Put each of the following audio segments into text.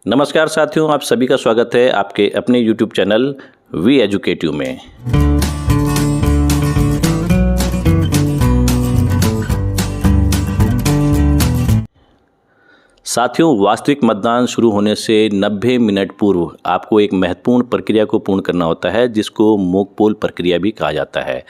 नमस्कार साथियों, आप सभी का स्वागत है आपके अपने YouTube चैनल वी एजुकेटिव में। साथियों, वास्तविक मतदान शुरू होने से 90 मिनट पूर्व आपको एक महत्वपूर्ण प्रक्रिया को पूर्ण करना होता है, जिसको मॉक पोल प्रक्रिया भी कहा जाता है।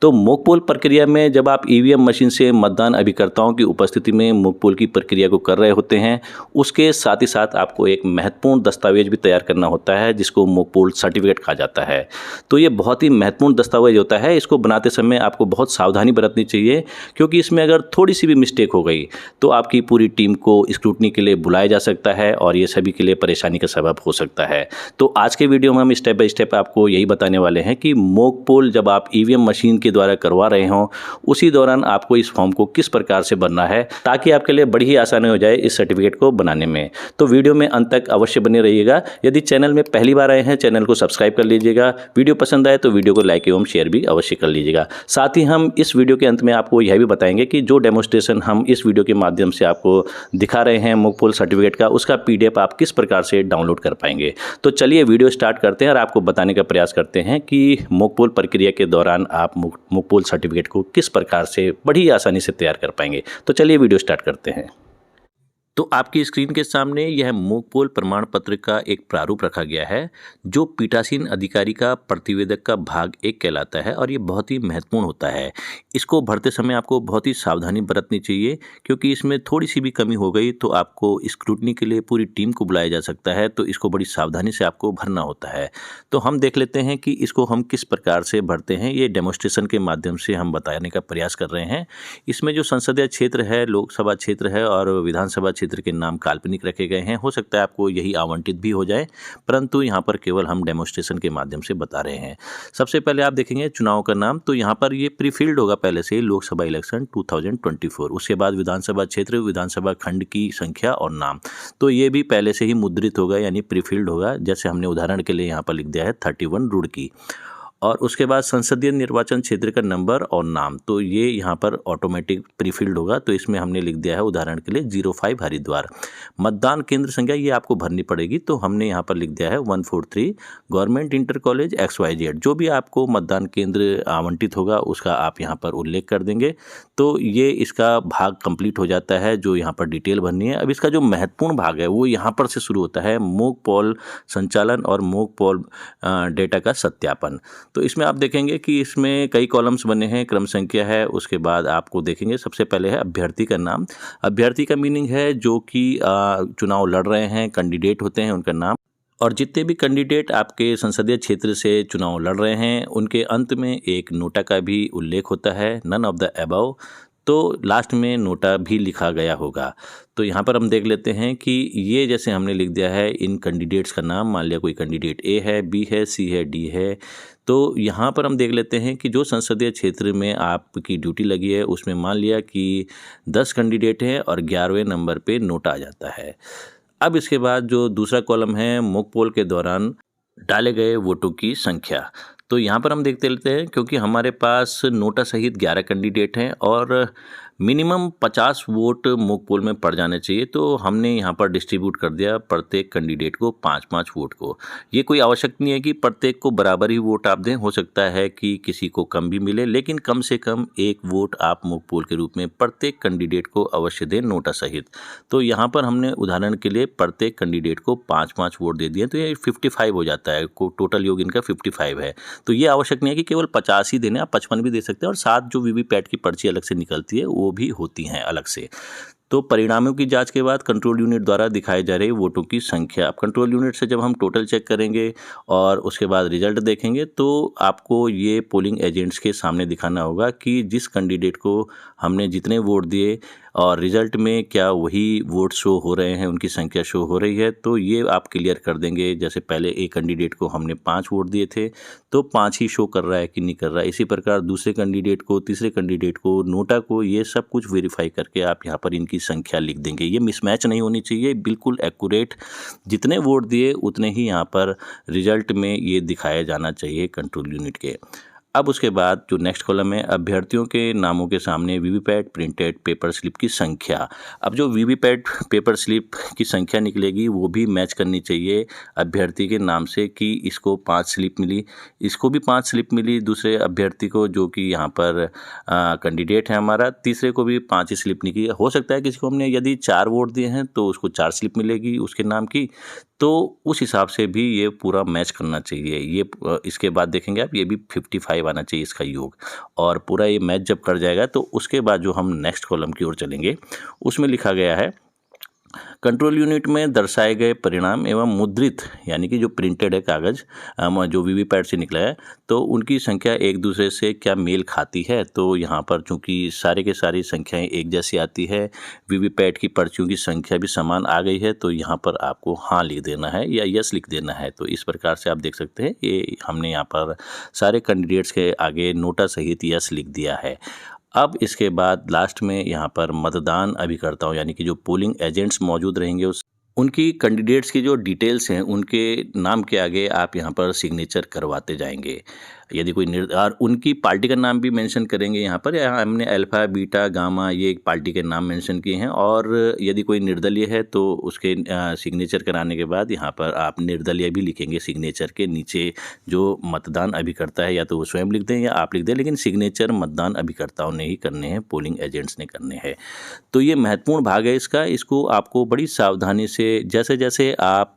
तो मॉक पोल प्रक्रिया में जब आप ईवीएम मशीन से मतदान अभिकर्ताओं की उपस्थिति में मॉक पोल की प्रक्रिया को कर रहे होते हैं, उसके साथ ही साथ आपको एक महत्वपूर्ण दस्तावेज भी तैयार करना होता है, जिसको मॉक पोल सर्टिफिकेट कहा जाता है। तो ये बहुत ही महत्वपूर्ण दस्तावेज होता है। इसको बनाते समय आपको बहुत सावधानी बरतनी चाहिए, क्योंकि इसमें अगर थोड़ी सी भी मिस्टेक हो गई तो आपकी पूरी टीम को स्क्रूटनी के लिए बुलाया जा सकता है और ये सभी के लिए परेशानी का सबब हो सकता है। तो आज के वीडियो में हम स्टेप बाय स्टेप आपको यही बताने वाले हैं कि मॉक पोल जब आप ईवीएम मशीन के द्वारा करवा रहे हो, उसी दौरान आपको इस फॉर्म को किस प्रकार से भरना है, ताकि आपके लिए बड़ी ही आसानी हो जाए इस सर्टिफिकेट को बनाने में। तो वीडियो में अंत तक अवश्य बने रहिएगा। यदि चैनल में पहली बार आए हैं, चैनल को सब्सक्राइब कर लीजिएगा। वीडियो पसंद आए तो वीडियो को लाइक एवं शेयर भी अवश्य कर लीजिएगा। साथ ही हम इस वीडियो के अंत में आपको यह भी बताएंगे कि जो डेमोस्ट्रेशन हम इस वीडियो के माध्यम से आपको दिखा रहे हैं मॉक पोल सर्टिफिकेट का, उसका PDF आप किस प्रकार से डाउनलोड कर पाएंगे। तो चलिए वीडियो स्टार्ट करते हैं और आपको बताने का प्रयास करते हैं कि मॉक पोल प्रक्रिया के दौरान आप मॉक पोल सर्टिफिकेट को किस प्रकार से बड़ी आसानी से तैयार कर पाएंगे। तो चलिए वीडियो स्टार्ट करते हैं। तो आपकी स्क्रीन के सामने यह मॉक पोल प्रमाण पत्र का एक प्रारूप रखा गया है, जो पीठासीन अधिकारी का प्रतिवेदक का भाग 1 कहलाता है और ये बहुत ही महत्वपूर्ण होता है। इसको भरते समय आपको बहुत ही सावधानी बरतनी चाहिए, क्योंकि इसमें थोड़ी सी भी कमी हो गई तो आपको स्क्रूटनी के लिए पूरी टीम को बुलाया जा सकता है। तो इसको बड़ी सावधानी से आपको भरना होता है। तो हम देख लेते हैं कि इसको हम किस प्रकार से भरते हैं। ये डेमोस्ट्रेशन के माध्यम से हम बताने का प्रयास कर रहे हैं। इसमें जो संसदीय क्षेत्र है, लोकसभा क्षेत्र है और विधानसभा क्षेत्र के नाम काल्पनिक रखे गए हैं। हो सकता है आपको यही आवंटित भी हो जाए, परंतु यहाँ पर केवल हम डेमोस्ट्रेशन के माध्यम से बता रहे हैं। सबसे पहले आप देखेंगे चुनाव का नाम, तो यहाँ पर ये प्रीफिल्ड होगा पहले से, लोकसभा इलेक्शन 2024। उसके बाद विधानसभा क्षेत्र, विधानसभा खंड की संख्या और नाम, तो ये भी पहले से ही मुद्रित होगा, यानी प्रीफिल्ड होगा। जैसे हमने उदाहरण के लिए यहाँ पर लिख दिया है 31 रुड़की। और उसके बाद संसदीय निर्वाचन क्षेत्र का नंबर और नाम, तो ये यहाँ पर ऑटोमेटिक प्रीफिल्ड होगा। तो इसमें हमने लिख दिया है उदाहरण के लिए 05 हरिद्वार। मतदान केंद्र संख्या ये आपको भरनी पड़ेगी, तो हमने यहाँ पर लिख दिया है 143 गवर्नमेंट इंटर कॉलेज XYZ। जो भी आपको मतदान केंद्र आवंटित होगा उसका आप यहाँ पर उल्लेख कर देंगे। तो ये इसका भाग कंप्लीट हो जाता है, जो यहाँ पर डिटेल भरनी है। अब इसका जो महत्वपूर्ण भाग है वो यहाँ पर से शुरू होता है, मॉक पोल संचालन और मॉक पोल डेटा का सत्यापन। तो इसमें आप देखेंगे कि इसमें कई कॉलम्स बने हैं, क्रम संख्या है। उसके बाद आपको देखेंगे सबसे पहले है अभ्यर्थी का नाम। अभ्यर्थी का मीनिंग है जो कि चुनाव लड़ रहे हैं, कैंडिडेट होते हैं, उनका नाम। और जितने भी कैंडिडेट आपके संसदीय क्षेत्र से चुनाव लड़ रहे हैं, उनके अंत में एक नोटा का भी उल्लेख होता है, नन ऑफ द अबव। तो लास्ट में नोटा भी लिखा गया होगा। तो यहाँ पर हम देख लेते हैं कि ये जैसे हमने लिख दिया है इन कैंडिडेट्स का नाम। मान लिया कोई कैंडिडेट A है, B है, C है, D है। तो यहाँ पर हम देख लेते हैं कि जो संसदीय क्षेत्र में आपकी ड्यूटी लगी है, उसमें मान लिया कि 10 कैंडिडेट हैं और 11वें नंबर पे नोटा आ जाता है। अब इसके बाद जो दूसरा कॉलम है, मॉक पोल के दौरान डाले गए वोटों की संख्या। तो यहाँ पर हम देखते लेते हैं, क्योंकि हमारे पास नोटा सहित 11 कैंडिडेट हैं और मिनिमम 50 वोट मॉक पोल में पड़ जाने चाहिए। तो हमने यहाँ पर डिस्ट्रीब्यूट कर दिया प्रत्येक कैंडिडेट को 5-5 वोट को। ये कोई आवश्यक नहीं है कि प्रत्येक को बराबर ही वोट आप दें, हो सकता है कि किसी को कम भी मिले, लेकिन कम से कम 1 वोट आप मॉक पोल के रूप में प्रत्येक कैंडिडेट को अवश्य दें, नोटा सहित। तो यहाँ पर हमने उदाहरण के लिए प्रत्येक कैंडिडेट को 5-5 वोट दे दिए, तो ये 55 हो जाता है। टोटल योग इनका 55 है। तो ये आवश्यक नहीं है कि केवल 50 ही देने, आप 55 भी दे सकते हैं। और 7 जो वीवीपैट की पर्ची अलग से निकलती है वो भी होती हैं अलग से। तो परिणामों की जांच के बाद कंट्रोल यूनिट द्वारा दिखाई जा रही वोटों की संख्या, अब कंट्रोल यूनिट से जब हम टोटल चेक करेंगे और उसके बाद रिजल्ट देखेंगे, तो आपको ये पोलिंग एजेंट्स के सामने दिखाना होगा कि जिस कैंडिडेट को हमने जितने वोट दिए और रिजल्ट में क्या वही वोट शो हो रहे हैं, उनकी संख्या शो हो रही है। तो ये आप क्लियर कर देंगे। जैसे पहले एक कैंडिडेट को हमने 5 वोट दिए थे, तो 5 ही शो कर रहा है कि नहीं कर रहा है। इसी प्रकार दूसरे कैंडिडेट को, तीसरे कैंडिडेट को, नोटा को, ये सब कुछ वेरीफाई करके आप यहाँ पर इनकी संख्या लिख देंगे। ये मिसमैच नहीं होनी चाहिए, बिल्कुल एक्यूरेट जितने वोट दिए उतने ही यहाँ पर रिजल्ट में ये दिखाया जाना चाहिए कंट्रोल यूनिट के। अब उसके बाद जो नेक्स्ट कॉलम है, अभ्यर्थियों के नामों के सामने वीवीपैट प्रिंटेड पेपर स्लिप की संख्या। अब जो वीवीपैट पेपर स्लिप की संख्या निकलेगी वो भी मैच करनी चाहिए अभ्यर्थी के नाम से, कि इसको 5 स्लिप मिली, इसको भी 5 स्लिप मिली दूसरे अभ्यर्थी को जो कि यहाँ पर कैंडिडेट है हमारा, तीसरे को भी 5 ही स्लिप निकली। हो सकता है किसी को हमने यदि 4 वोट दिए हैं तो उसको 4 स्लिप मिलेगी उसके नाम की, तो उस हिसाब से भी ये पूरा मैच करना चाहिए। ये इसके बाद देखेंगे आप, ये भी 55 आना चाहिए इसका योग, और पूरा ये मैच जब कर जाएगा तो उसके बाद जो हम नेक्स्ट कॉलम की ओर चलेंगे उसमें लिखा गया है, कंट्रोल यूनिट में दर्शाए गए परिणाम एवं मुद्रित यानी कि जो प्रिंटेड है कागज़ जो वीवीपैट से निकला है, तो उनकी संख्या एक दूसरे से क्या मेल खाती है। तो यहाँ पर चूंकि सारे के सारी संख्याएं एक जैसी आती है, वीवीपैट की पर्चियों की संख्या भी समान आ गई है, तो यहाँ पर आपको हाँ लिख देना है या यस लिख देना है। तो इस प्रकार से आप देख सकते हैं ये हमने यहाँ पर सारे कैंडिडेट्स के आगे नोटा सहित यस लिख दिया है। अब इसके बाद लास्ट में यहाँ पर मतदान अभिकर्ताओं यानी कि जो पोलिंग एजेंट्स मौजूद रहेंगे उस उनकी कैंडिडेट्स की जो डिटेल्स हैं उनके नाम के आगे आप यहाँ पर सिग्नेचर करवाते जाएंगे। यदि कोई और उनकी पार्टी का नाम भी मेंशन करेंगे यहाँ पर, यहाँ हमने अल्फा बीटा गामा ये एक पार्टी के नाम मेंशन किए हैं। और यदि कोई निर्दलीय है तो उसके सिग्नेचर कराने के बाद यहाँ पर आप निर्दलीय भी लिखेंगे सिग्नेचर के नीचे। जो मतदान अभिकर्ता है या तो वो स्वयं लिख दें या आप लिख दें, लेकिन सिग्नेचर मतदान अभिकर्ताओं ने ही करने हैं, पोलिंग एजेंट्स ने करने हैं। तो ये महत्वपूर्ण भाग है इसका, इसको आपको बड़ी सावधानी से जैसे जैसे आप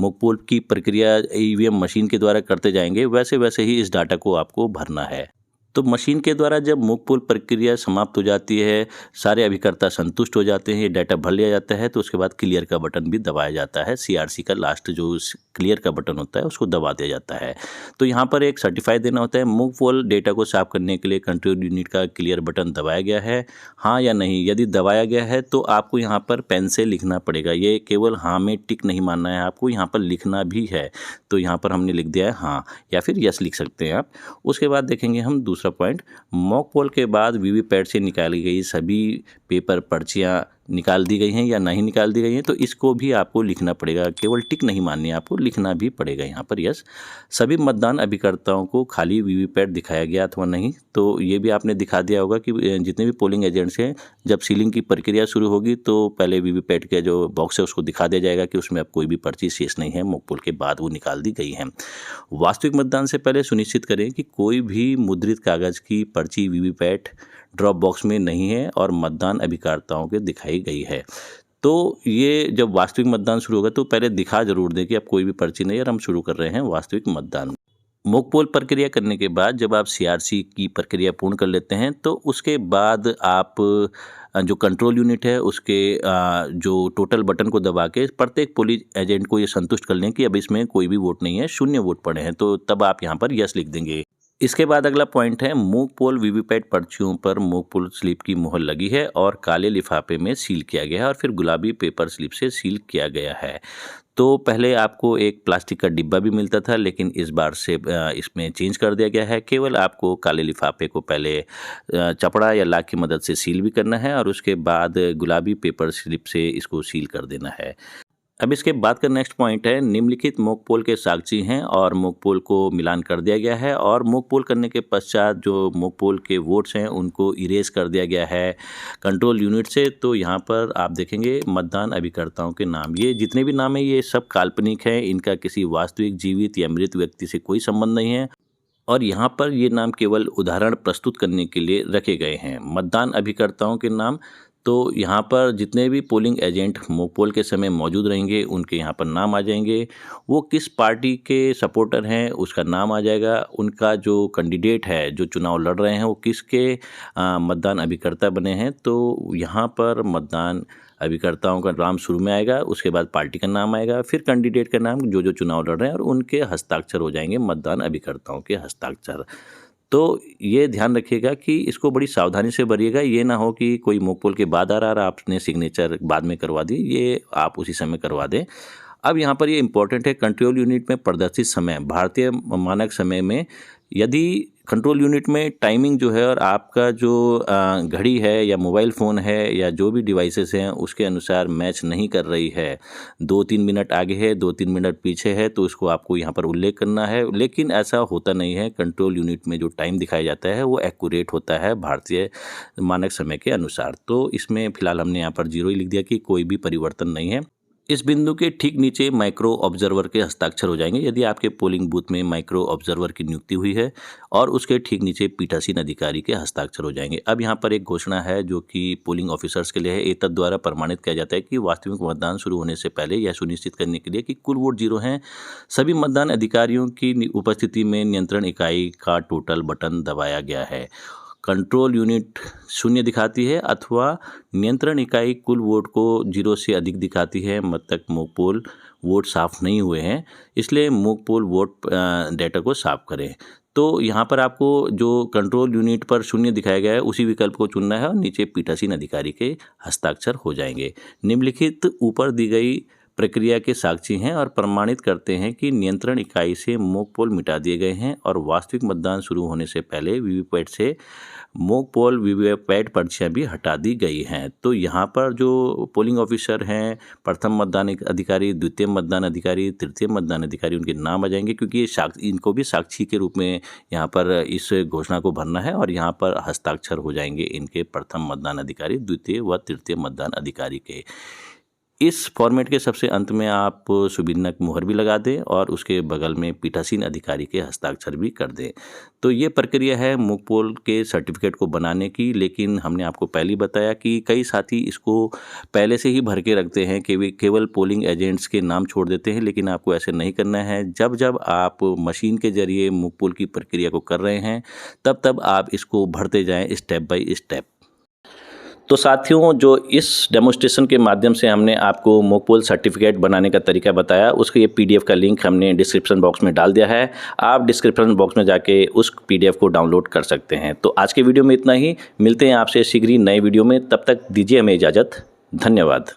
मोक की प्रक्रिया ईवीएम मशीन के द्वारा करते जाएंगे वैसे वैसे ही इस डाटा को आपको भरना है। तो मशीन के द्वारा जब मोक पोल प्रक्रिया समाप्त हो जाती है, सारे अभिकर्ता संतुष्ट हो जाते हैं, ये डाटा भर लिया जाता है, तो उसके बाद क्लियर का बटन भी दबाया जाता है। सीआरसी का लास्ट जो क्लियर का बटन होता है उसको दबा दिया जाता है। तो यहाँ पर एक सर्टिफाई देना होता है। मोक पोल डेटा को साफ करने के लिए कंट्रोल यूनिट का क्लियर बटन दबाया गया है, हाँ या नहीं। यदि दबाया गया है तो आपको यहाँ पर पेन से लिखना पड़ेगा, ये केवल हाँ में टिक नहीं मानना है, आपको यहाँ पर लिखना भी है। तो यहाँ पर हमने लिख दिया है हाँ, या फिर यस लिख सकते हैं आप। उसके बाद देखेंगे हम दूसरा पॉइंट, मॉक पोल के बाद वीवीपैट से निकाली गई सभी पेपर पर्चियां निकाल दी गई हैं या नहीं निकाल दी गई हैं, तो इसको भी आपको लिखना पड़ेगा, केवल टिक नहीं माननी है, आपको लिखना भी पड़ेगा यहाँ पर यस। सभी मतदान अभिकर्ताओं को खाली वीवीपैट दिखाया गया अथवा नहीं, तो ये भी आपने दिखा दिया होगा कि जितने भी पोलिंग एजेंट्स हैं जब सीलिंग की प्रक्रिया शुरू होगी तो पहले वीवीपैट का जो बॉक्स है उसको दिखा दिया जाएगा कि उसमें अब कोई भी पर्ची शेष नहीं है, मॉक पोल के बाद वो निकाल दी गई है। वास्तविक मतदान से पहले सुनिश्चित करें कि कोई भी मुद्रित कागज की पर्ची वीवीपैट ड्रॉप बॉक्स में नहीं है और मतदान अभिकर्ताओं के दिखाई गई है। तो ये जब वास्तविक मतदान शुरू होगा तो पहले दिखा जरूर दें कि अब कोई भी पर्ची नहीं है और हम शुरू कर रहे हैं वास्तविक मतदान। मॉक पोल प्रक्रिया करने के बाद जब आप सीआरसी की प्रक्रिया पूर्ण कर लेते हैं तो उसके बाद आप जो कंट्रोल यूनिट है उसके जो टोटल बटन को दबा के प्रत्येक पोलिंग एजेंट को ये संतुष्ट कर लें कि अब इसमें कोई भी वोट नहीं है, 0 वोट पड़े हैं, तो तब आप यहाँ पर यस लिख देंगे। इसके बाद अगला पॉइंट है, मोक पोल वीवीपैट पर्चियों पर मोक पोल स्लिप की मुहर लगी है और काले लिफाफे में सील किया गया है और फिर गुलाबी पेपर स्लिप से सील किया गया है। तो पहले आपको एक प्लास्टिक का डिब्बा भी मिलता था, लेकिन इस बार से इसमें चेंज कर दिया गया है। केवल आपको काले लिफाफे को पहले चपड़ा या लाख की मदद से सील भी करना है और उसके बाद गुलाबी पेपर स्लिप से इसको सील कर देना है। अब इसके बाद का नेक्स्ट पॉइंट है, निम्नलिखित मॉक पोल के साक्षी हैं और मॉक पोल को मिलान कर दिया गया है और मॉक पोल करने के पश्चात जो मॉक पोल के वोट्स हैं उनको इरेज कर दिया गया है कंट्रोल यूनिट से। तो यहाँ पर आप देखेंगे मतदान अभिकर्ताओं के नाम, ये जितने भी नाम हैं ये सब काल्पनिक हैं, इनका किसी वास्तविक जीवित या मृत व्यक्ति से कोई संबंध नहीं है और यहाँ पर ये नाम केवल उदाहरण प्रस्तुत करने के लिए रखे गए हैं। मतदान अभिकर्ताओं के नाम, तो यहाँ पर जितने भी पोलिंग एजेंट मॉक पोल के समय मौजूद रहेंगे उनके यहाँ पर नाम आ जाएंगे, वो किस पार्टी के सपोर्टर हैं उसका नाम आ जाएगा, उनका जो कैंडिडेट है जो चुनाव लड़ रहे हैं वो किसके मतदान अभिकर्ता बने हैं, तो यहाँ पर मतदान अभिकर्ताओं का नाम शुरू में आएगा, उसके बाद पार्टी का नाम आएगा, फिर कैंडिडेट का नाम जो जो चुनाव लड़ रहे हैं और उनके हस्ताक्षर हो जाएंगे, मतदान अभिकर्ताओं के हस्ताक्षर। तो ये ध्यान रखिएगा कि इसको बड़ी सावधानी से भरिएगा, ये ना हो कि कोई मॉक पोल के बाद आ रहा है आपने सिग्नेचर बाद में करवा दी, ये आप उसी समय करवा दें। अब यहाँ पर ये इम्पोर्टेंट है, कंट्रोल यूनिट में प्रदर्शित समय भारतीय मानक समय में यदि कंट्रोल यूनिट में टाइमिंग जो है और आपका जो घड़ी है या मोबाइल फ़ोन है या जो भी डिवाइसेस हैं उसके अनुसार मैच नहीं कर रही है, 2-3 मिनट आगे है, 2-3 मिनट पीछे है, तो इसको आपको यहाँ पर उल्लेख करना है। लेकिन ऐसा होता नहीं है, कंट्रोल यूनिट में जो टाइम दिखाया जाता है वो एक्यूरेट होता है भारतीय मानक समय के अनुसार। तो इसमें फ़िलहाल हमने यहाँ पर 0 ही लिख दिया कि कोई भी परिवर्तन नहीं है। इस बिंदु के ठीक नीचे माइक्रो ऑब्जर्वर के हस्ताक्षर हो जाएंगे यदि आपके पोलिंग बूथ में माइक्रो ऑब्जर्वर की नियुक्ति हुई है, और उसके ठीक नीचे पीठासीन अधिकारी के हस्ताक्षर हो जाएंगे। अब यहाँ पर एक घोषणा है जो कि पोलिंग ऑफिसर्स के लिए है। एतद द्वारा प्रमाणित किया जाता है कि वास्तविक मतदान शुरू होने से पहले यह सुनिश्चित करने के लिए कि कुल वोट 0 हैं, सभी मतदान अधिकारियों की उपस्थिति में नियंत्रण इकाई का टोटल बटन दबाया गया है। कंट्रोल यूनिट 0 दिखाती है अथवा नियंत्रण इकाई कुल वोट को 0 से अधिक दिखाती है, मत तक मोक पोल वोट साफ नहीं हुए हैं, इसलिए मोक पोल वोट डेटा को साफ करें। तो यहाँ पर आपको जो कंट्रोल यूनिट पर 0 दिखाया गया है उसी विकल्प को चुनना है और नीचे पीठासीन अधिकारी के हस्ताक्षर हो जाएंगे। निम्नलिखित ऊपर दी गई प्रक्रिया के साक्षी हैं और प्रमाणित करते हैं कि नियंत्रण इकाई से मोक पोल मिटा दिए गए हैं और वास्तविक मतदान शुरू होने से पहले वीवीपैट से मोक पोल वीवीपैट पर्चियाँ भी हटा दी गई हैं। तो यहाँ पर जो पोलिंग ऑफिसर हैं, प्रथम मतदान अधिकारी, द्वितीय मतदान अधिकारी, तृतीय मतदान अधिकारी, उनके नाम आ जाएंगे क्योंकि ये इनको भी साक्षी के रूप में यहाँ पर इस घोषणा को भरना है और यहाँ पर हस्ताक्षर हो जाएंगे इनके प्रथम मतदान अधिकारी, द्वितीय व तृतीय मतदान अधिकारी के। इस फॉर्मेट के सबसे अंत में आप सुविधाजनक मुहर भी लगा दें और उसके बगल में पीठासीन अधिकारी के हस्ताक्षर भी कर दें। तो ये प्रक्रिया है मोक पोल के सर्टिफिकेट को बनाने की। लेकिन हमने आपको पहले ही बताया कि कई साथी इसको पहले से ही भर के रखते हैं कि वे केवल पोलिंग एजेंट्स के नाम छोड़ देते हैं, लेकिन आपको ऐसे नहीं करना है। जब जब आप मशीन के जरिए मोक पोल की प्रक्रिया को कर रहे हैं तब तब आप इसको भरते जाएँ स्टेप बाय स्टेप। तो साथियों, जो इस डेमोन्स्ट्रेशन के माध्यम से हमने आपको मोक पोल सर्टिफिकेट बनाने का तरीका बताया, उसके ये पीडीएफ का लिंक हमने डिस्क्रिप्शन बॉक्स में डाल दिया है। आप डिस्क्रिप्शन बॉक्स में जाके उस पीडीएफ को डाउनलोड कर सकते हैं। तो आज के वीडियो में इतना ही, मिलते हैं आपसे शीघ्र ही नए वीडियो में। तब तक दीजिए हमें इजाज़त। धन्यवाद।